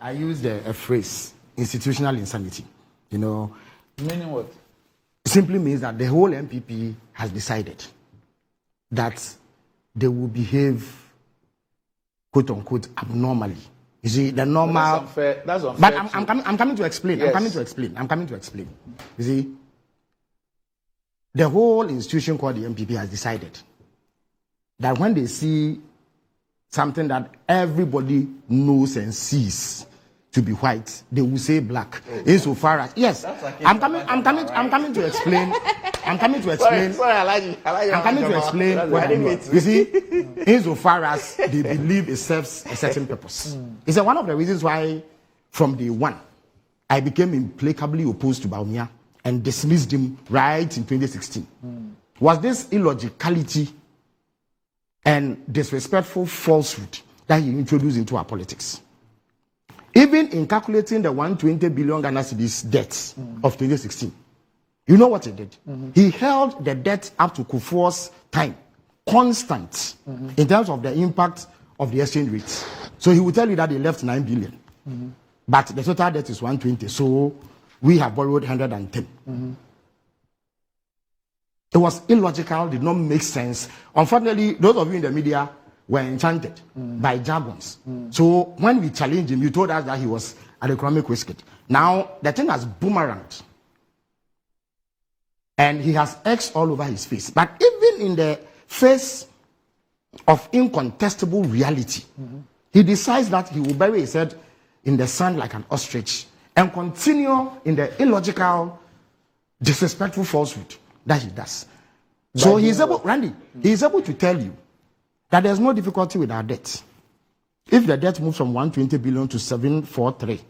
I used a phrase, institutional insanity. You know, meaning what? Simply means that the whole NPP has decided that they will behave, quote unquote, abnormally. You see, the normal. That's unfair. But I'm coming to explain. Yes. I'm coming to explain. You see, the whole institution called the NPP has decided that when they see something that everybody knows and sees to be white, they will say black. Insofar as yes, I'm coming to explain. I'm coming to explain. Sorry, I like you. I'm coming to explain what I mean. You see, insofar as they believe it serves a certain purpose. It's one of the reasons why, from day one, I became implacably opposed to Bawumia and dismissed him right in 2016. Was this illogicality and disrespectful falsehood that he introduced into our politics? Even in calculating the 120 billion Ghana cedis debt of 2016, you know what he did? He held the debt up to Kufuor's time constant in terms of the impact of the exchange rates. So he will tell you that they left 9 billion, but the total debt is 120. So we have borrowed 110. It was illogical, did not make sense. Unfortunately, those of you in the media were enchanted by jargons. So when we challenged him, you told us that he was an economic wizard. Now, the thing has boomeranged. And he has X all over his face. But even in the face of incontestable reality, he decides that he will bury his head in the sand like an ostrich and continue in the illogical, disrespectful falsehood that he does. So he is able, Randy, he is able to tell you that there's no difficulty with our debt. If the debt moves from 120 billion to 743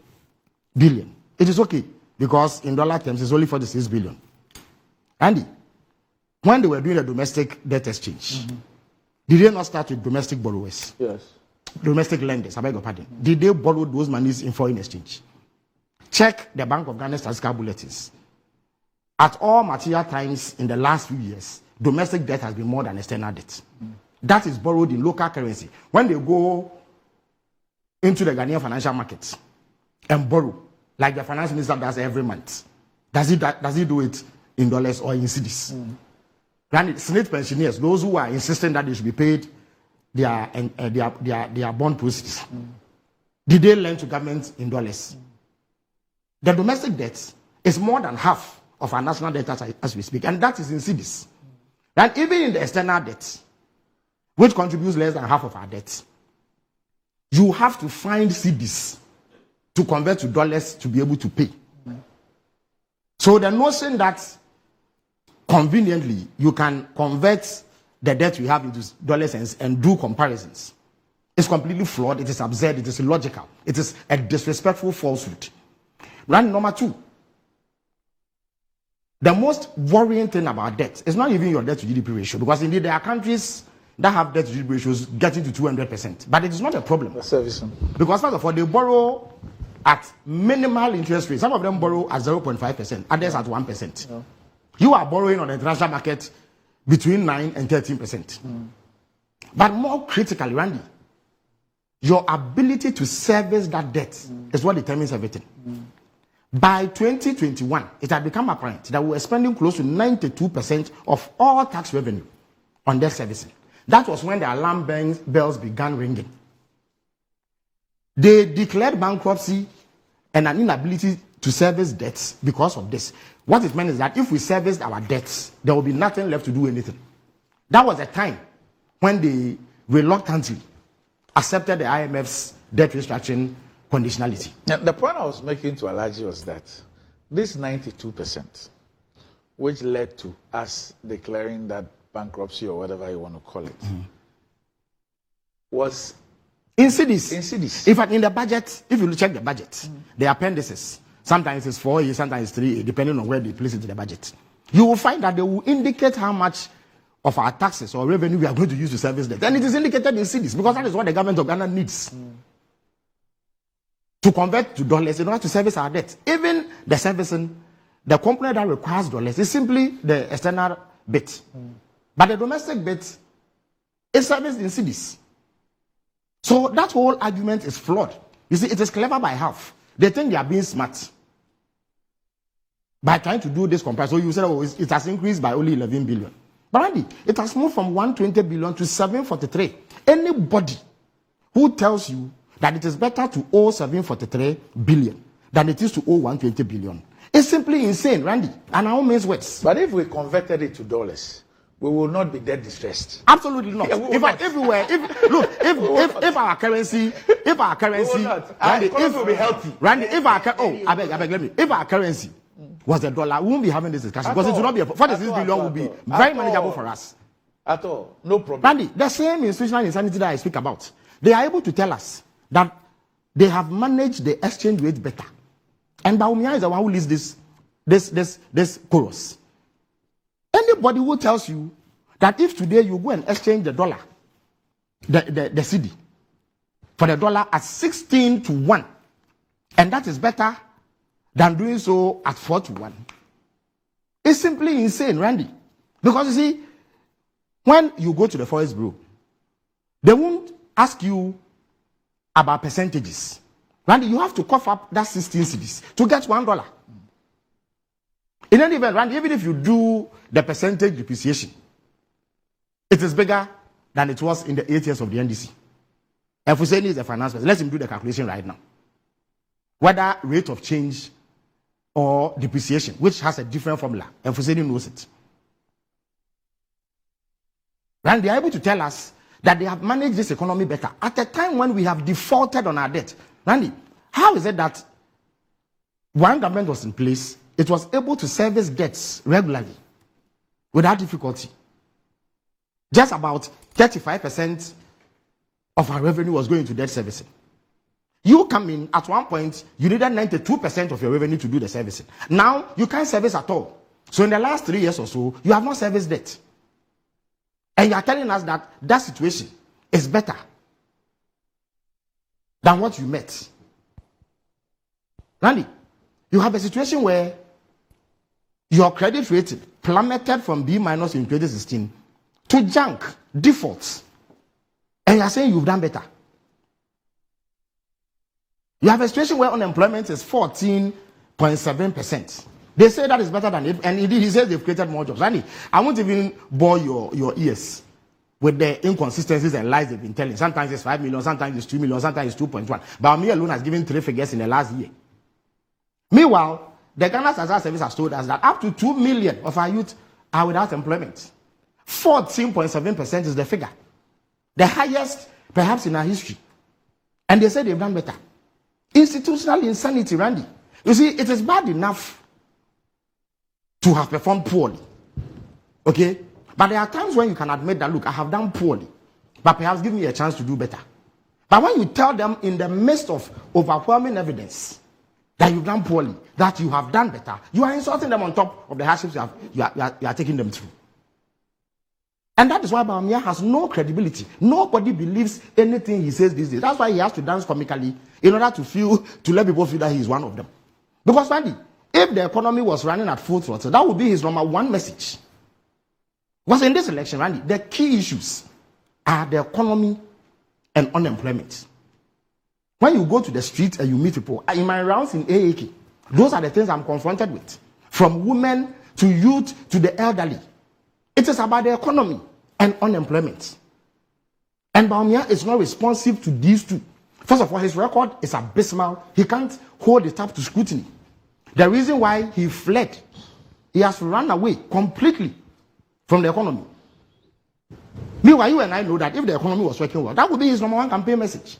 billion, it is okay, because in dollar terms it's only 46 billion. Andy, when they were doing the domestic debt exchange, did they not start with domestic borrowers? Yes. Domestic lenders, I beg your pardon. Did they borrow those monies in foreign exchange? Check the Bank of Ghana statistical bulletins. At all material times in the last few years, domestic debt has been more than external debt. That is borrowed in local currency. When they go into the Ghanaian financial markets and borrow, like the finance minister does every month, does he do it in dollars or in cedis? And Senate pensioners, those who are insisting that they should be paid their bond proceeds, did they lend to government in dollars? The domestic debt is more than half of our national debt as we speak, and that is in cedis. And even in the external debt, which contributes less than half of our debt, you have to find cedis to convert to dollars to be able to pay. So the notion that conveniently you can convert the debt we have into dollars and do comparisons is completely flawed. It is absurd. It is illogical. It is a disrespectful falsehood. And number two, the most worrying thing about debt is not even your debt to GDP ratio, because indeed there are countries that have debt to GDP ratios getting to 200%, but it is not a problem. Because first of all, they borrow at minimal interest rates. Some of them borrow at 0.5%, others at 1%. Yeah. You are borrowing on the international market between 9 and 13%. But more critically, Randy, your ability to service that debt is what determines everything. By 2021, it had become apparent that we were spending close to 92% of all tax revenue on debt servicing. That was when the alarm bells began ringing. They declared bankruptcy and an inability to service debts because of this. What it meant is that if we serviced our debts, there will be nothing left to do anything. That was a time when they reluctantly accepted the IMF's debt restructuring conditionality. Now, the point I was making to Alhaji was that this 92%, which led to us declaring that bankruptcy or whatever you want to call it, was in cedis. In cedis. In fact, in the budget, if you check the budget, the appendices, sometimes it's 4A, sometimes it's 3A, depending on where they place it in the budget, you will find that they will indicate how much of our taxes or revenue we are going to use to service debt. And it is indicated in cedis, because that is what the government of Ghana needs. To convert to dollars in order to service our debt. Even the servicing, the component that requires dollars is simply the external bit. But the domestic bit is serviced in cedis. So that whole argument is flawed. You see, it is clever by half. They think they are being smart by trying to do this comparison. So you said, oh, it has increased by only 11 billion. But Randy, it has moved from 120 billion to 743. Anybody who tells you that it is better to owe 743 billion than it is to owe 120 billion is simply insane, Randy. And our means words. But if we converted it to dollars, we will not be that distressed. Absolutely not. If our currency, Randy, if will be healthy. Randy, if our currency was the dollar, we won't be having this discussion because it will not be 46 billion will be very manageable for us. At all, no problem. Randy, the same institutional insanity that I speak about, they are able to tell us that they have managed the exchange rate better. And Bawumia is the one who leads this chorus. Anybody who tells you that if today you go and exchange the dollar, the cedi, for the dollar at 16 to 1, and that is better than doing so at 4 to 1, it's simply insane, Randy. Because you see, when you go to the Forex Bureau, they won't ask you about percentages. Randy, you have to cough up that 16 cedis to get $1. In any event, Randy, even if you do the percentage depreciation, it is bigger than it was in the 8 years of the NDC. And Hussein is a finance person. Let him do the calculation right now. Whether rate of change or depreciation, which has a different formula, and Hussein knows it. Randy, they are able to tell us that they have managed this economy better at a time when we have defaulted on our debt. Randy, how is it that one government was in place, it was able to service debts regularly without difficulty? Just about 35% of our revenue was going to debt servicing. You come in, at one point, you needed 92% of your revenue to do the servicing. Now, you can't service at all. So in the last 3 years or so, you have not serviced debt. And you are telling us that that situation is better than what you met. Randy, you have a situation where your credit rating plummeted from B- in 2016 to junk, defaults. And you are saying you've done better. You have a situation where unemployment is 14.7%. They say that is better than it, and he says they've created more jobs. Randy, I won't even bore your ears with the inconsistencies and lies they've been telling. Sometimes it's 5 million, sometimes it's 2 million, sometimes it's 2.1. But me alone has given 3 figures in the last year. Meanwhile, the Ghana Statistical Service has told us that up to 2 million of our youth are without employment. 14.7% is the figure. The highest, perhaps, in our history. And they say they've done better. Institutional insanity, Randy. You see, it is bad enough to have performed poorly. Okay? But there are times when you can admit that, look, I have done poorly, but perhaps give me a chance to do better. But when you tell them in the midst of overwhelming evidence that you've done poorly, that you have done better, you are insulting them on top of the hardships you are taking them through. And that is why Bawumia has no credibility. Nobody believes anything he says these days. That's why he has to dance comically in order to let people feel that he is one of them. Because, Randy, if the economy was running at full throttle, that would be his number one message. Because in this election, Randy, the key issues are the economy and unemployment. When you go to the street and you meet people, in my rounds in AAK, those are the things I'm confronted with. From women to youth to the elderly. It is about the economy and unemployment. And Bawumia is not responsive to these two. First of all, his record is abysmal. He can't hold it up to scrutiny. The reason why he fled, he has run away completely from the economy. Meanwhile, you and I know that if the economy was working well, that would be his number one campaign message.